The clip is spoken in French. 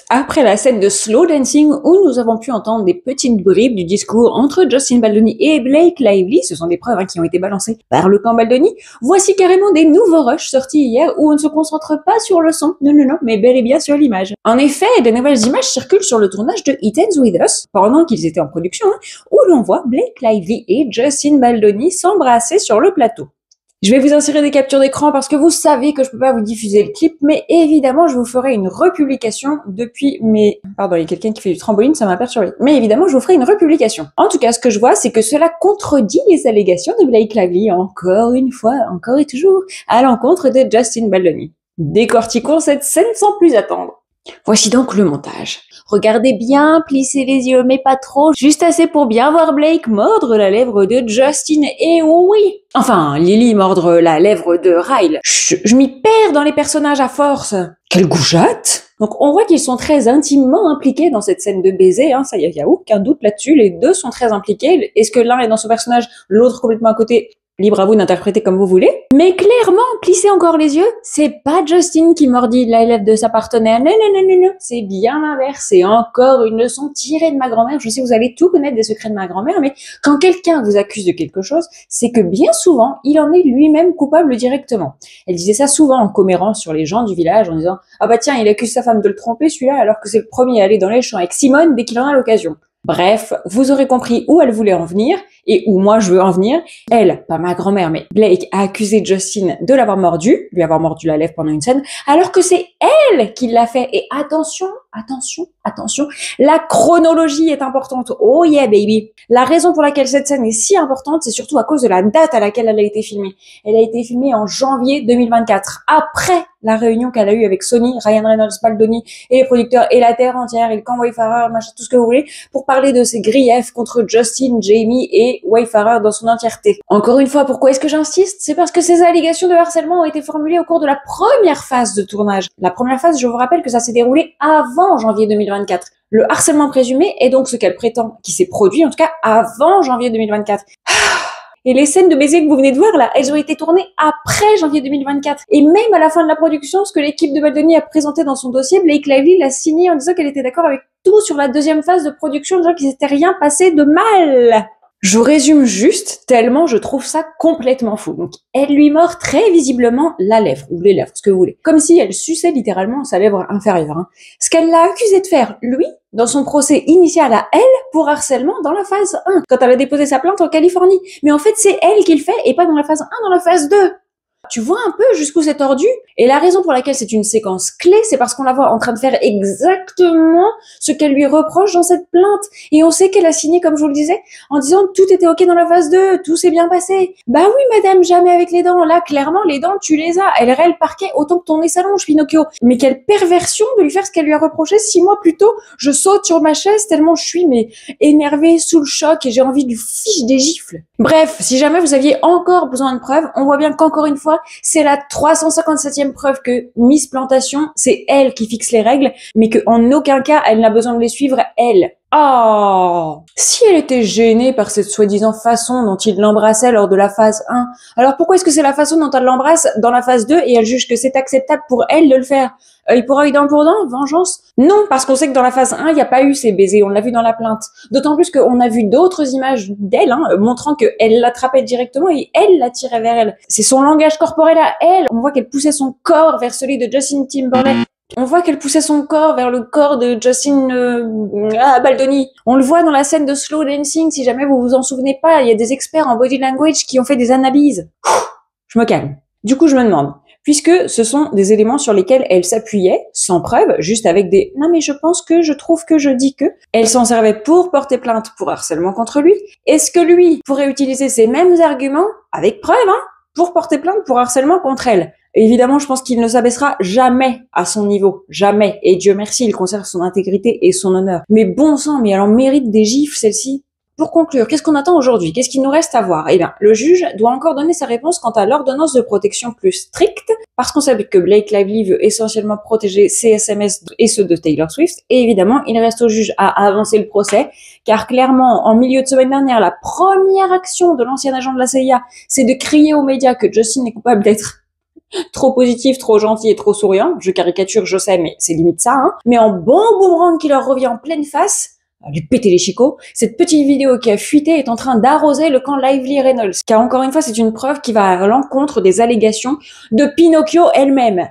Après la scène de slow dancing où nous avons pu entendre des petites bribes du discours entre Justin Baldoni et Blake Lively, ce sont des preuves qui ont été balancées par le camp Baldoni, voici carrément des nouveaux rushs sortis hier où on ne se concentre pas sur le son, non, mais bel et bien sur l'image. En effet, de nouvelles images circulent sur le tournage de It Ends With Us, pendant qu'ils étaient en production, où l'on voit Blake Lively et Justin Baldoni s'embrasser sur le plateau. Je vais vous insérer des captures d'écran parce que vous savez que je peux pas vous diffuser le clip, mais évidemment, je vous ferai une republication depuis mes... Pardon, il y a quelqu'un qui fait du trampoline, ça m'a perturbé. Mais évidemment, je vous ferai une republication. En tout cas, ce que je vois, c'est que cela contredit les allégations de Blake Lively, encore une fois, encore et toujours, à l'encontre de Justin Baldoni. Décortiquons cette scène sans plus attendre. Voici donc le montage. Regardez bien, plissez les yeux, mais pas trop, juste assez pour bien voir Blake mordre la lèvre de Justin, et oui! Enfin, Lily mordre la lèvre de Ryle. Je m'y perds dans les personnages à force. Quelle goujatte! Donc on voit qu'ils sont très intimement impliqués dans cette scène de baiser, ça y a aucun doute là-dessus, les deux sont très impliqués. Est-ce que l'un est dans son personnage, l'autre complètement à côté? Libre à vous d'interpréter comme vous voulez. Mais clairement, plissez encore les yeux, c'est pas Justin qui mordit la lèvre de sa partenaire. Non. C'est bien l'inverse. C'est encore une leçon tirée de ma grand-mère. Je sais, vous allez tout connaître des secrets de ma grand-mère, mais quand quelqu'un vous accuse de quelque chose, c'est que bien souvent, il en est lui-même coupable directement. Elle disait ça souvent en commérant sur les gens du village en disant « Ah bah tiens, il accuse sa femme de le tromper celui-là alors que c'est le premier à aller dans les champs avec Simone dès qu'il en a l'occasion. » Bref, vous aurez compris où elle voulait en venir et où moi je veux en venir. Elle, pas ma grand-mère, mais Blake a accusé Justin de l'avoir mordu, lui avoir mordu la lèvre pendant une scène, alors que c'est elle qui l'a fait. Et attention, la chronologie est importante. Oh yeah baby. La raison pour laquelle cette scène est si importante, c'est surtout à cause de la date à laquelle elle a été filmée. Elle a été filmée en janvier 2024, après la réunion qu'elle a eue avec Sony, Ryan Reynolds, Baldoni et les producteurs et la terre entière et le camp Wayfarer, machin, tout ce que vous voulez, pour parler de ses griefs contre Justin, Jamie et Wayfarer dans son entièreté. Encore une fois, pourquoi est-ce que j'insiste? C'est parce que ces allégations de harcèlement ont été formulées au cours de la première phase de tournage. La première phase, je vous rappelle que ça s'est déroulé avant janvier 2024. Le harcèlement présumé est donc ce qu'elle prétend, qui s'est produit en tout cas avant janvier 2024. Et les scènes de baiser que vous venez de voir là, elles ont été tournées après janvier 2024. Et même à la fin de la production, ce que l'équipe de Baldoni a présenté dans son dossier, Blake Lively l'a signé en disant qu'elle était d'accord avec tout sur la deuxième phase de production, en disant qu'il s'était rien passé de mal. Je vous résume juste, tellement je trouve ça complètement fou. Donc, elle lui mord très visiblement la lèvre, ou les lèvres, ce que vous voulez. Comme si elle suçait littéralement sa lèvre inférieure. Ce qu'elle l'a accusé de faire, lui, dans son procès initial à elle, pour harcèlement dans la phase 1, quand elle a déposé sa plainte en Californie. Mais en fait, c'est elle qui le fait, et pas dans la phase 1, dans la phase 2. Tu vois un peu jusqu'où c'est tordu? Et la raison pour laquelle c'est une séquence clé, c'est parce qu'on la voit en train de faire exactement ce qu'elle lui reproche dans cette plainte. Et on sait qu'elle a signé, comme je vous le disais, en disant tout était ok dans la phase 2, tout s'est bien passé. Bah oui, madame, jamais avec les dents. Là, clairement, les dents, tu les as. Elle rêve le parquet autant que ton nez s'allonge, Pinocchio. Mais quelle perversion de lui faire ce qu'elle lui a reproché 6 mois plus tôt. Je saute sur ma chaise tellement je suis, énervée, sous le choc, et j'ai envie de lui fiche des gifles. Bref, si jamais vous aviez encore besoin de preuves, on voit bien qu'encore une fois, c'est la 357e preuve que Miss Plantation, c'est elle qui fixe les règles, mais qu'en aucun cas, elle n'a besoin de les suivre, elle. Oh! Si elle était gênée par cette soi-disant façon dont il l'embrassait lors de la phase 1, alors pourquoi est-ce que c'est la façon dont elle l'embrasse dans la phase 2 et elle juge que c'est acceptable pour elle de le faire? Œil pour œil, dent pour dent, vengeance? Non, parce qu'on sait que dans la phase 1, il n'y a pas eu ces baisers, on l'a vu dans la plainte. D'autant plus qu'on a vu d'autres images d'elle, montrant qu'elle l'attrapait directement et elle l'attirait vers elle. C'est son langage corporel à elle. On voit qu'elle poussait son corps vers celui de Justin Timberlake. On voit qu'elle poussait son corps vers le corps de Justin Baldoni. On le voit dans la scène de slow dancing, si jamais vous vous en souvenez pas, il y a des experts en body language qui ont fait des analyses. Je me calme. Du coup, je me demande, puisque ce sont des éléments sur lesquels elle s'appuyait, sans preuve, juste avec des « non mais je pense que, je trouve que, je dis que », elle s'en servait pour porter plainte pour harcèlement contre lui, est-ce que lui pourrait utiliser ces mêmes arguments, avec preuve, pour porter plainte pour harcèlement contre elle? Évidemment, je pense qu'il ne s'abaissera jamais à son niveau. Jamais. Et Dieu merci, il conserve son intégrité et son honneur. Mais bon sang, mais elle en mérite des gifles, celle-ci. Pour conclure, qu'est-ce qu'on attend aujourd'hui? Qu'est-ce qu'il nous reste à voir? Eh bien, le juge doit encore donner sa réponse quant à l'ordonnance de protection plus stricte, parce qu'on sait que Blake Lively veut essentiellement protéger ses SMS et ceux de Taylor Swift. Et évidemment, il reste au juge à avancer le procès, car clairement, en milieu de semaine dernière, la première action de l'ancien agent de la CIA, c'est de crier aux médias que Justin est coupable d'être Trop positif, trop gentil et trop souriant. Je caricature, je sais, mais c'est limite ça, hein. Mais en bon boomerang qui leur revient en pleine face, à lui péter les chicots, cette petite vidéo qui a fuité est en train d'arroser le camp Lively Reynolds. Car encore une fois, c'est une preuve qui va à l'encontre des allégations de Pinocchio elle-même.